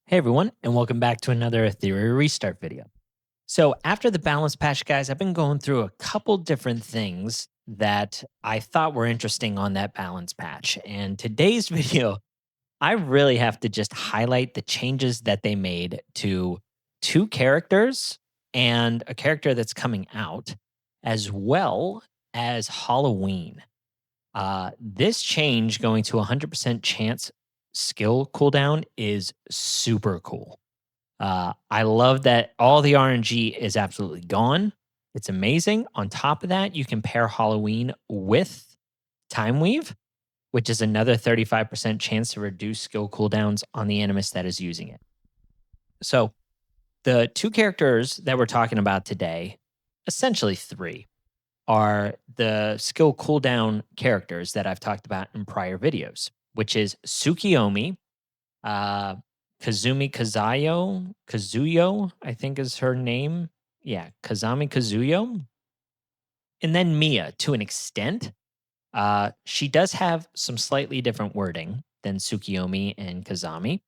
Hey everyone, and welcome back to another Etheria restart video. So after the balance patch, guys, I've been going through a couple different things that I thought were interesting on that balance patch. And today's video, I really have to just highlight the changes that they made to two characters and a character that's coming out, as well as Halloween. This change going to 100% chance skill cooldown is super cool. I love that all the RNG is absolutely gone. It's amazing. On top of that, you can pair Halloween with Time Weave, which is another 35% chance to reduce skill cooldowns on the animus that is using it. So, the two characters that we're talking about today, essentially three, are the skill cooldown characters that I've talked about in prior videos, which is Tsukiyomi, uh, Kazuyo, I think is her name. Yeah, Kazami Kazuyo. And then Mia, to an extent. She does have some slightly different wording than Tsukiyomi and Kazami.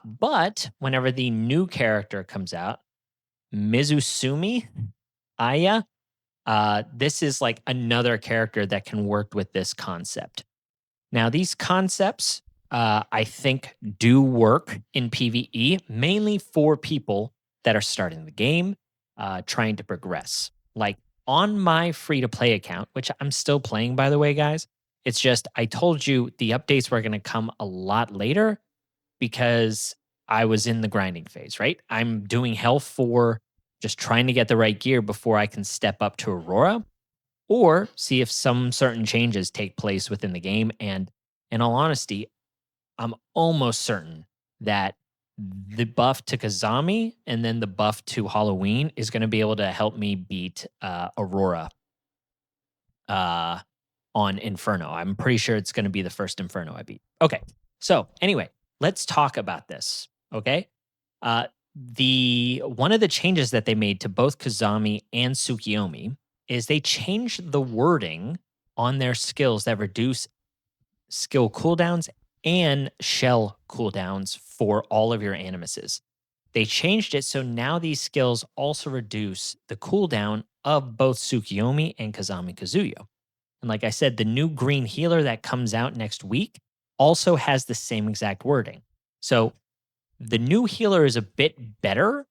But whenever the new character comes out, Mizusumi Aya, this is like another character that can work with this concept. Now, these concepts, I think, do work in PvE, mainly for people that are starting the game, trying to progress. Like on my free to play account, which I'm still playing, by the way, guys, it's just I told you the updates were going to come a lot later because I was in the grinding phase, right? I'm doing health for just trying to get the right gear before I can step up to Aurora or see if some certain changes take place within the game. And in all honesty, I'm almost certain that the buff to Kazami and then the buff to Halloween is going to be able to help me beat Aurora uh, on Inferno. I'm pretty sure it's going to be the first Inferno I beat. Okay. So anyway, let's talk about this. Okay. The one of the changes that they made to both Kazami and Tsukiyomi is they changed the wording on their skills that reduce skill cooldowns and shell cooldowns for all of your animuses. They changed it so now these skills also reduce the cooldown of both Tsukiyomi and Kazami Kazuyo. And like I said, the new green healer that comes out next week also has the same exact wording. So the new healer is a bit better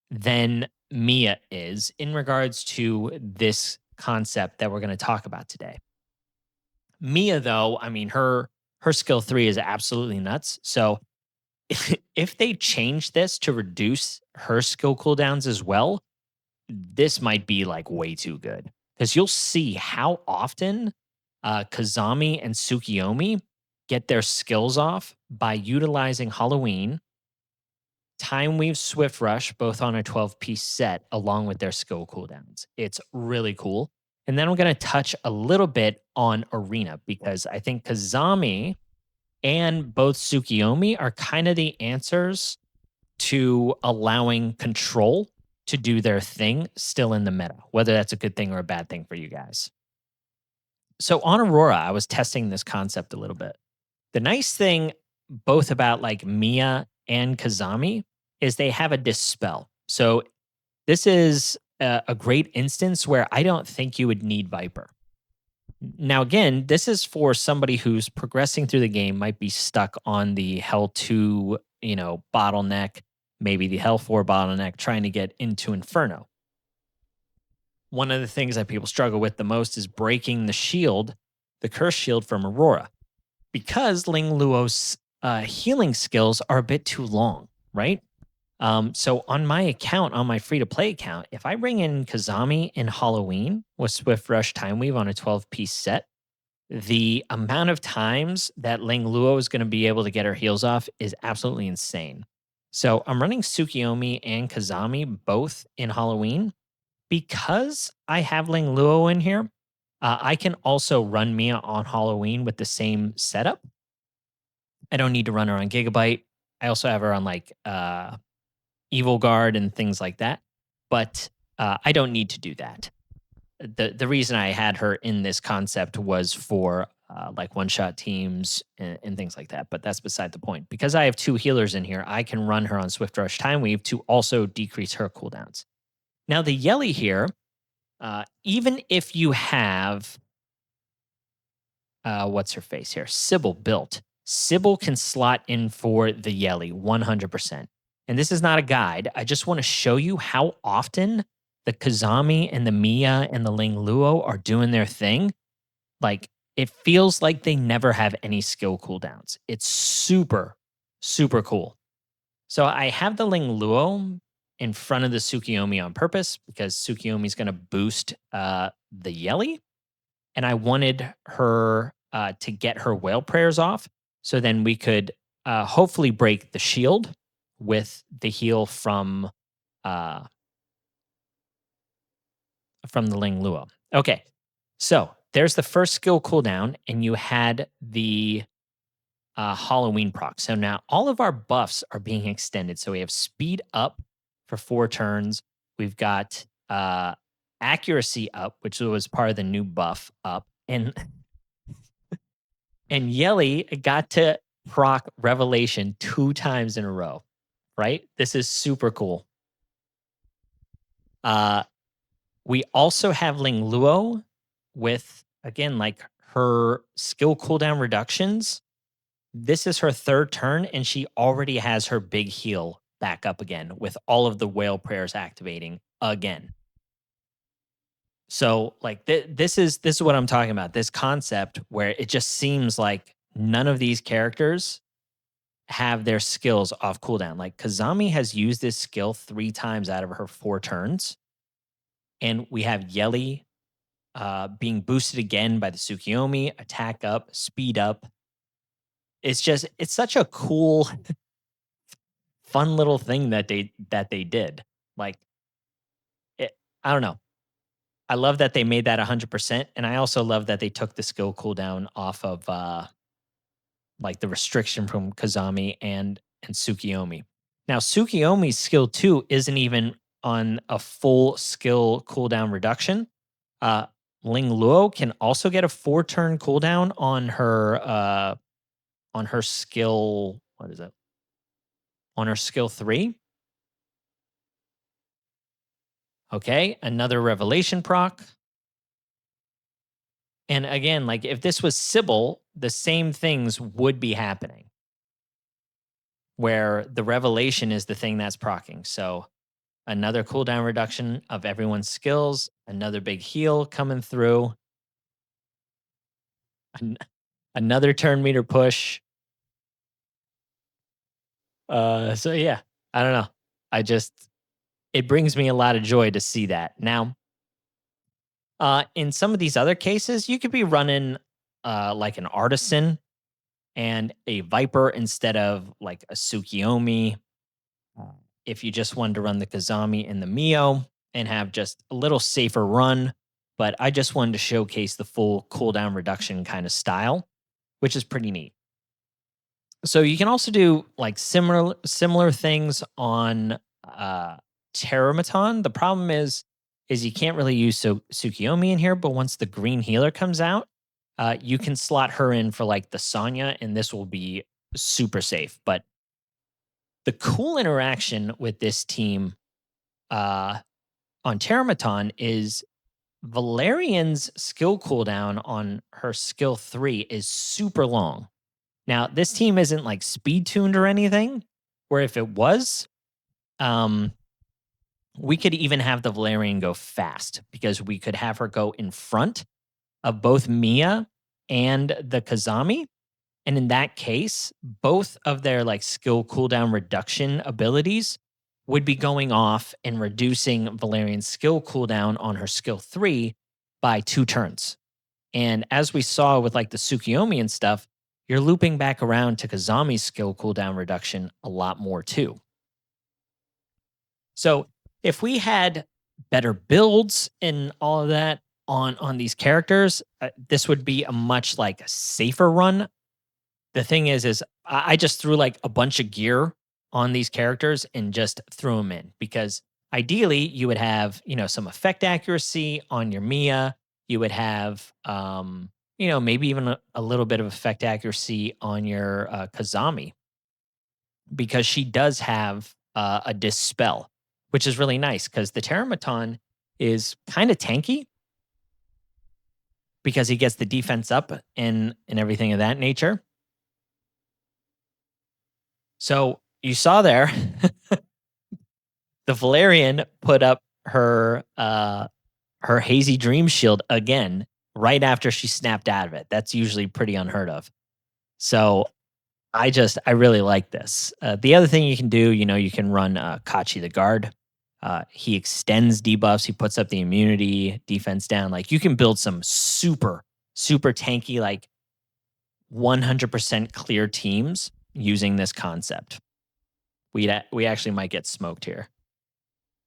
than Mia is in regards to this concept that we're going to talk about today. Mia, though, I mean, her skill 3 is absolutely nuts. So if they change this to reduce her skill cooldowns as well, this might be like way too good. Because you'll see how often Kazami and Tsukiyomi get their skills off by utilizing Halloween, Time Weave, Swift Rush, both on a 12-piece set, along with their skill cooldowns. It's really cool. And then I'm going to touch a little bit on Arena because I think Kazami and both Tsukiyomi are kind of the answers to allowing Control to do their thing still in the meta, whether that's a good thing or a bad thing for you guys. So on Aurora, I was testing this concept a little bit. The nice thing both about like Mia and Kazami is they have a dispel. So this is a great instance where I don't think you would need Viper. Now, again, this is for somebody who's progressing through the game, might be stuck on the Hell 2, bottleneck, maybe the Hell 4 bottleneck, trying to get into Inferno. One of the things that people struggle with the most is breaking the shield, the curse shield from Aurora, because Ling Luo's healing skills are a bit too long, right? So on my account, on my free-to-play account, if I bring in Kazami and Halloween with Swift Rush Time Weave on a 12-piece set, the amount of times that Ling Luo is going to be able to get her heals off is absolutely insane. So I'm running Tsukiyomi and Kazami both in Halloween. Because I have Ling Luo in here, I can also run Mia on Halloween with the same setup. I don't need to run her on Gigabyte. I also have her on like Evil Guard and things like that. But I don't need to do that. the reason I had her in this concept was for like one shot teams and things like that. But that's beside the point. Because I have two healers in here, I can run her on Swift Rush Time Weave to also decrease her cooldowns. Now the Yelly here, even if you have what's her face here, Sybil built, Sybil can slot in for the Yelly 100%. And this is not a guide. I just want to show you how often the Kazami and the Mia and the Ling Luo are doing their thing. Like, it feels like they never have any skill cooldowns. It's super, super cool. So I have the Ling Luo in front of the Tsukiyomi on purpose because Tsukiyomi's going to boost the Yelly. And I wanted her to get her whale prayers off. So then we could hopefully break the shield with the heal from the Ling Luo. Okay, so there's the first skill cooldown, and you had the Halloween proc. So now all of our buffs are being extended. So we have speed up for 4 turns. We've got accuracy up, which was part of the new buff up, and Yelly got to proc Revelation 2 times in a row. Right? This is super cool. We also have Ling Luo with, again, like her skill cooldown reductions. This is her 3rd turn, and she already has her big heal back up again with all of the whale prayers activating again. So, like, this is what I'm talking about. This concept where it just seems like none of these characters have their skills off cooldown. Like, Kazami has used this skill 3 times out of her 4 turns. And we have Yelly being boosted again by the Tsukiyomi, attack up, speed up. It's such a cool, fun little thing that they did. Like, I don't know. I love that they made that 100%, and I also love that they took the skill cooldown off of like the restriction from Kazami and Tsukiyomi. Now, Tsukiyomi's skill 2 isn't even on a full skill cooldown reduction. Ling Luo can also get a 4-turn cooldown on her skill. What is it? On her skill 3. Okay, another revelation proc. And again, like if this was Sybil, the same things would be happening. Where the revelation is the thing that's procking. So another cooldown reduction of everyone's skills, another big heal coming through. Another turn meter push. So yeah, I don't know. It brings me a lot of joy to see that. Now, in some of these other cases, you could be running like an artisan and a viper instead of like a Tsukiyomi. If you just wanted to run the Kazami and the Mio and have just a little safer run, but I just wanted to showcase the full cooldown reduction kind of style, which is pretty neat. So you can also do like similar things on Terrormaton. The problem is you can't really use Tsukiyomi in here, but once the green healer comes out, you can slot her in for like the Sonya, and this will be super safe. But the cool interaction with this team on Terramaton is Valerian's skill cooldown on her skill 3 is super long. Now, this team isn't like speed tuned or anything, where if it was, we could even have the Valerian go fast because we could have her go in front of both Mia and the Kazami. And in that case, both of their like skill cooldown reduction abilities would be going off and reducing Valerian's skill cooldown on her skill 3 by 2 turns. And as we saw with like the Tsukiyomi and stuff, you're looping back around to Kazami's skill cooldown reduction a lot more too. So if we had better builds and all of that on these characters, this would be a much like safer run. The thing is I just threw like a bunch of gear on these characters and just threw them in because Ideally, you would have, some effect accuracy on your Mia. You would have, maybe even a little bit of effect accuracy on your Kazami, because she does have a dispel, which is really nice because the Terrormaton is kind of tanky because he gets the defense up and everything of that nature. So you saw there, the Valerian put up her hazy dream shield again right after she snapped out of it. That's usually pretty unheard of. So I really like this. The other thing you can do, you can run Kachi the guard. He extends debuffs. He puts up the immunity defense down. Like you can build some super super tanky, like 100% clear teams using this concept. We actually might get smoked here.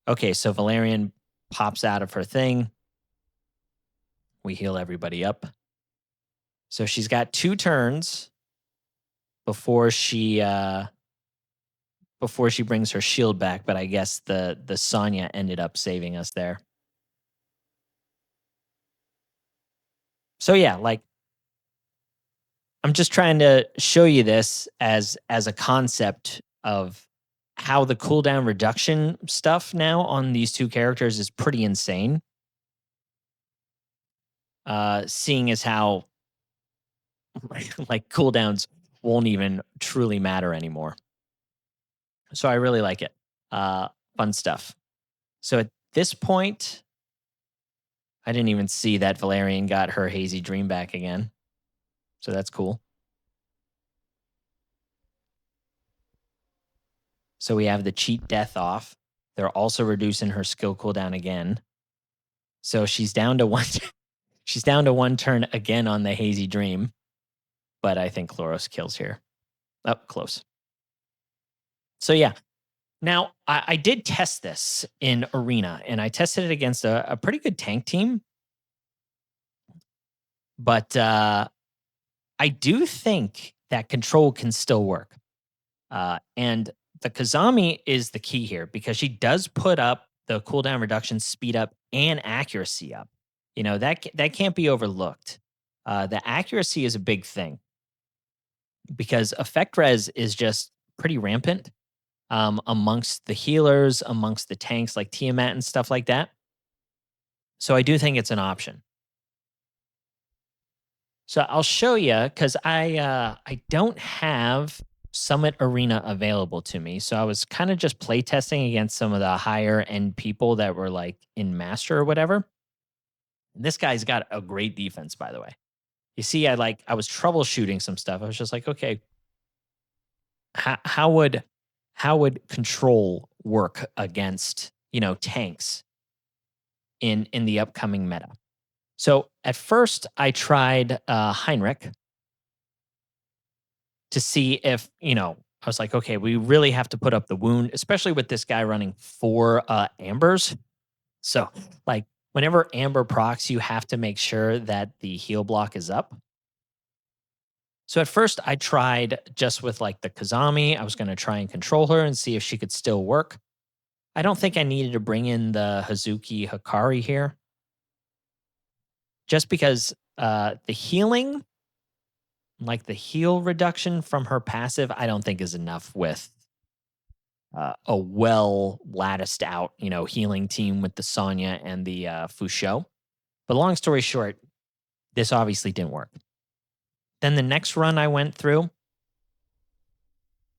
Okay, so Valerian pops out of her thing. We heal everybody up. So she's got 2 turns before she brings her shield back, but I guess the Sonya ended up saving us there. So yeah, like I'm just trying to show you this as a concept of how the cooldown reduction stuff now on these 2 characters is pretty insane. Seeing as how like cooldowns won't even truly matter anymore. So I really like it. Fun stuff. So at this point, I didn't even see that Valerian got her hazy dream back again. So that's cool. So we have the cheat death off. They're also reducing her skill cooldown again. So she's down to one. She's down to 1 turn again on the hazy dream. But I think Chloros kills here. Up close. So yeah. Now I did test this in Arena, and I tested it against a pretty good tank team. But I do think that control can still work. And the Kazami is the key here because she does put up the cooldown reduction, speed up, and accuracy up. That can't be overlooked. The accuracy is a big thing because effect res is just pretty rampant amongst the healers, amongst the tanks like Tiamat and stuff like that. So I do think it's an option. So I'll show you because I don't have Summit Arena available to me. So I was kind of just play testing against some of the higher end people that were like in Master or whatever. And this guy's got a great defense, by the way. You see, I was troubleshooting some stuff. I was just like, okay, how would control work against tanks in the upcoming meta? So at first, I tried Heinrich to see if, I was like, okay, we really have to put up the wound, especially with this guy running 4 ambers. So, like, whenever amber procs, you have to make sure that the heal block is up. So at first, I tried just with like the Kazami. I was going to try and control her and see if she could still work. I don't think I needed to bring in the Hazuki Hikari here, just because the healing, like the heal reduction from her passive, I don't think is enough with a well latticed out, healing team with the Sonya and the Fusho. But long story short, this obviously didn't work. Then the next run I went through,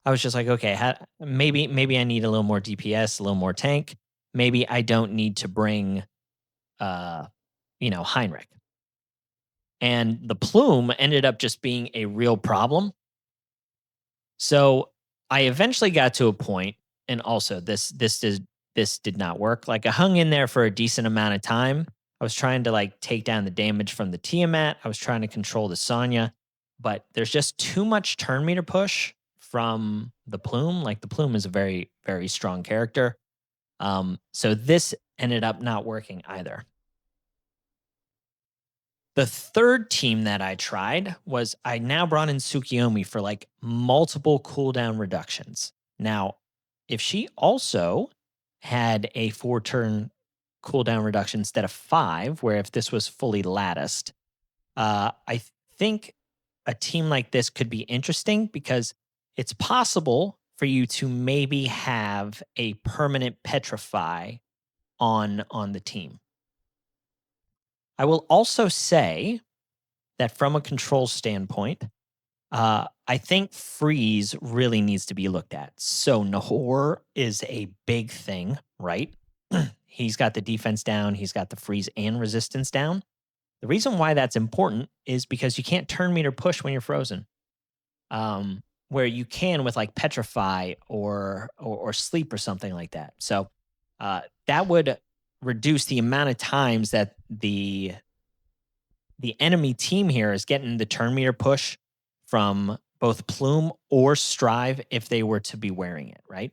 I was just like, okay, maybe I need a little more DPS, a little more tank. Maybe I don't need to bring, Heinrich. And the plume ended up just being a real problem. So I eventually got to a point, and also this did not work. Like I hung in there for a decent amount of time. I was trying to like take down the damage from the Tiamat. I was trying to control the Sonya, but there's just too much turn meter push from the plume. Like the plume is a very, very strong character. So this ended up not working either. The third team that I tried was I now brought in Tsukiyomi for like multiple cooldown reductions. Now, if she also had a 4-turn cooldown reduction instead of 5, where if this was fully latticed, I think a team like this could be interesting because it's possible for you to maybe have a permanent petrify on the team. I will also say that from a control standpoint, I think freeze really needs to be looked at. So Nahor is a big thing, right? He's got the defense down, he's got the freeze and resistance down. The reason why that's important is because you can't turn meter push when you're frozen. Where you can with like petrify or sleep or something like that. So that would reduce the amount of times that the enemy team here is getting the turn meter push from both Plume or Strive if they were to be wearing it, right?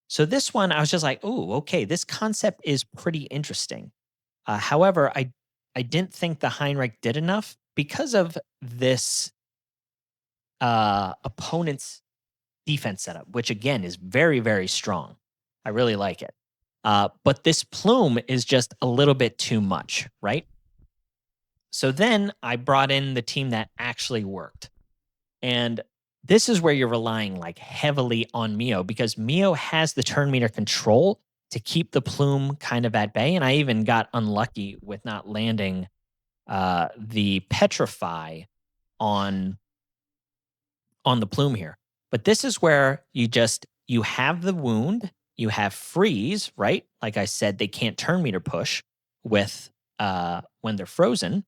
So this one, I was just like, oh, okay, this concept is pretty interesting. However, I didn't think the Heinrich did enough because of this opponent's defense setup, which again is very, very strong. I really like it. But this Plume is just a little bit too much, right? So then I brought in the team that actually worked. And this is where you're relying like heavily on Mio because Mio has the turn meter control to keep the Plume kind of at bay. And I even got unlucky with not landing the Petrify on the Plume here. But this is where you have the wound, you have freeze, right? Like I said, they can't turn meter push with when they're frozen.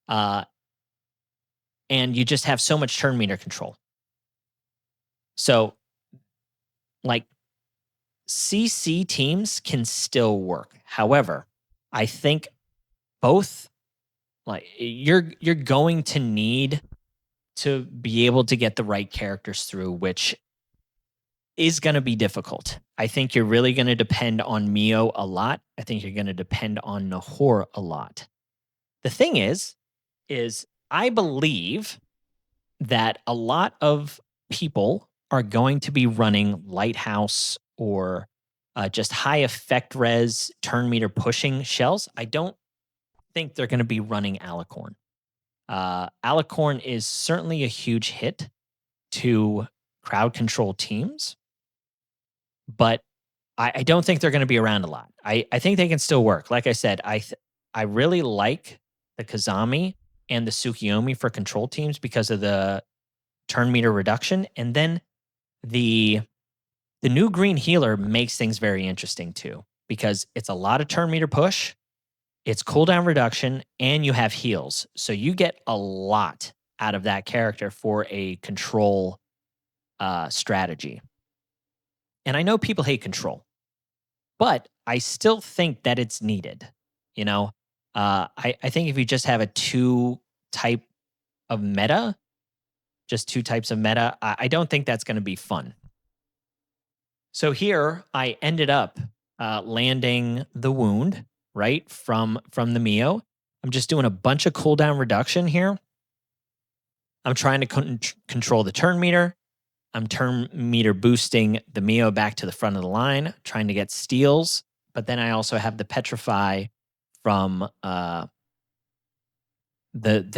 And you just have so much turn meter control. So, like, CC teams can still work. However, I think both, like, you're going to need to be able to get the right characters through, which is going to be difficult. I think you're really going to depend on Mio a lot. I think you're going to depend on Nahor a lot. The thing is I believe that a lot of people are going to be running Lighthouse or just high effect res turn meter pushing shells. I don't think they're going to be running Alicorn. Alicorn is certainly a huge hit to crowd control teams, but I don't think they're going to be around a lot. I think they can still work. Like I said, I really like the Kazami and the Tsukiyomi for control teams because of the turn meter reduction. And then the new green healer makes things very interesting too, because it's a lot of turn meter push, it's cooldown reduction, and you have heals. So you get a lot out of that character for a control strategy. And I know people hate control, but I still think that it's needed. You know, I think if you just have a two type of meta, just two types of meta, I don't think that's going to be fun. So here I ended up landing the wound, right, from the Mio. I'm just doing a bunch of cooldown reduction here. I'm trying to control the turn meter. I'm turn meter boosting the Mio back to the front of the line, trying to get steals. But then I also have the Petrify from the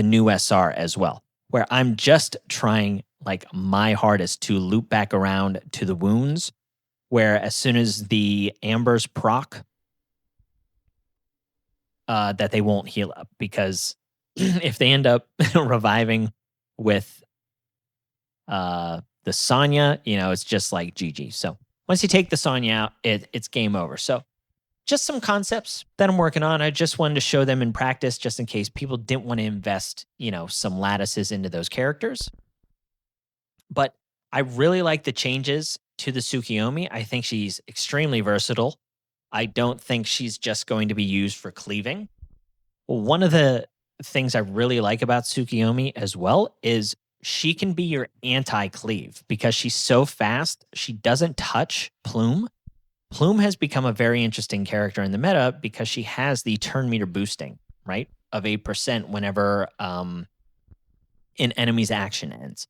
new SR as well, where I'm just trying like my hardest to loop back around to the wounds, where as soon as the Ambers proc, that they won't heal up, because if they end up reviving with the Sonya, you know, it's just like GG. So once you take the Sonya out, it's game over. So just some concepts that I'm working on. I just wanted to show them in practice just in case people didn't want to invest, you know, some lattices into those characters. But I really like the changes to the Tsukiyomi. I think she's extremely versatile. I don't think she's just going to be used for cleaving. One of the things I really like about Tsukiyomi as well is she can be your anti-cleave because she's so fast. She doesn't touch Plume. Plume has become a very interesting character in the meta because she has the turn meter boosting, right, of 8% whenever an enemy's action ends.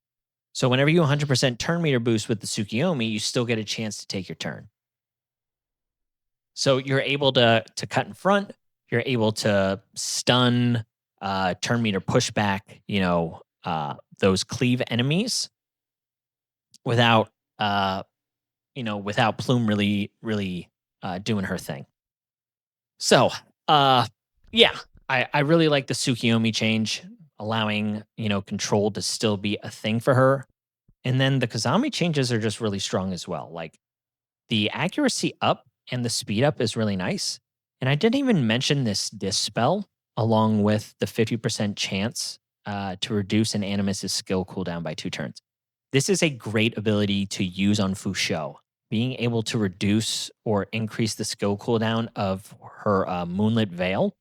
So whenever you 100% turn meter boost with the Tsukiyomi, you still get a chance to take your turn. So you're able to cut in front. You're able to stun, turn meter pushback. Those cleave enemies without without Plume really doing her thing. So yeah, I really like the Tsukiyomi change, allowing control to still be a thing for her. And then the Kazami changes are just really strong as well. Like the accuracy up and the speed up is really nice. And I didn't even mention this dispel along with the 50% chance to reduce an animus's skill cooldown by 2 turns. This is a great ability to use on Fusho. Being able to reduce or increase the skill cooldown of her Moonlit Veil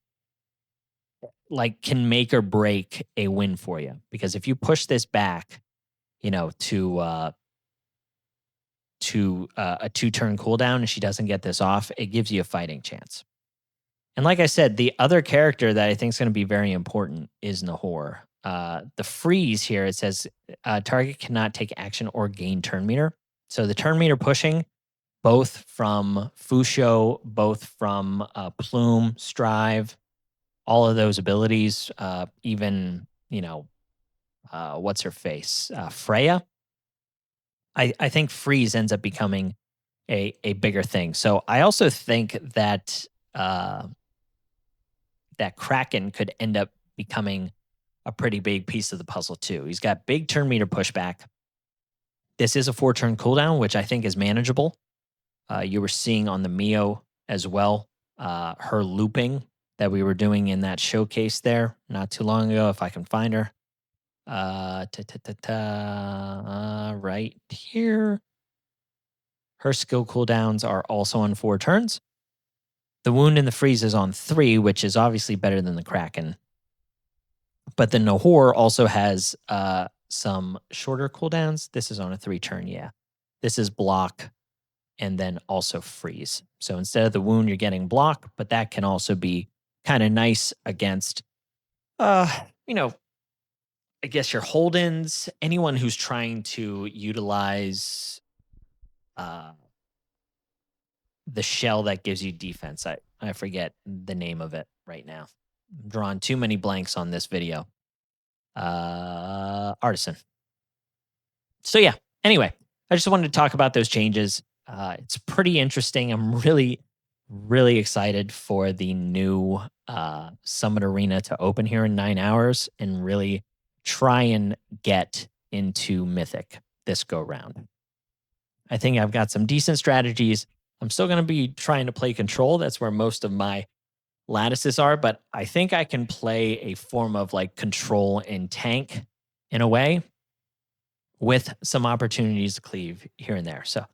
like can make or break a win for you. Because if you push this back, to a 2-turn cooldown and she doesn't get this off, it gives you a fighting chance. And like I said, the other character that I think is going to be very important is Nahor. The freeze here, it says target cannot take action or gain turn meter. So the turn meter pushing, both from Fusho, both from Plume, Strive, all of those abilities, even, what's her face? Freya. I think freeze ends up becoming a bigger thing. So I also think that that Kraken could end up becoming a pretty big piece of the puzzle too. He's got big turn meter pushback. This is a 4-turn cooldown, which I think is manageable. You were seeing on the Mio as well, her looping that we were doing in that showcase there not too long ago, if I can find her. Right here. Her skill cooldowns are also on 4 turns. The wound and the freeze is on 3, which is obviously better than the Kraken. But the Nahor also has some shorter cooldowns. This is on a 3-turn, yeah. This is block and then also freeze. So instead of the wound, you're getting block, but that can also be kind of nice against, I guess your hold-ins, anyone who's trying to utilize the shell that gives you defense. I forget the name of it right now. I'm drawing too many blanks on this video. Artisan. So yeah, anyway, I just wanted to talk about those changes. It's pretty interesting. I'm really, really excited for the new Summit Arena to open here in 9 hours and really try and get into Mythic this go round. I think I've got some decent strategies. I'm still going to be trying to play control. That's where most of my lattices are, but I think I can play a form of like control and tank in a way with some opportunities to cleave here and there. So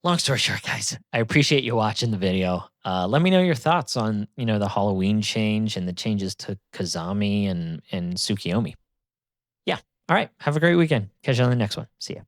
long story short, guys, I appreciate you watching the video. Let me know your thoughts on, the Halloween change and the changes to Kazami and Tsukiyomi. Yeah. All right. Have a great weekend. Catch you on the next one. See ya.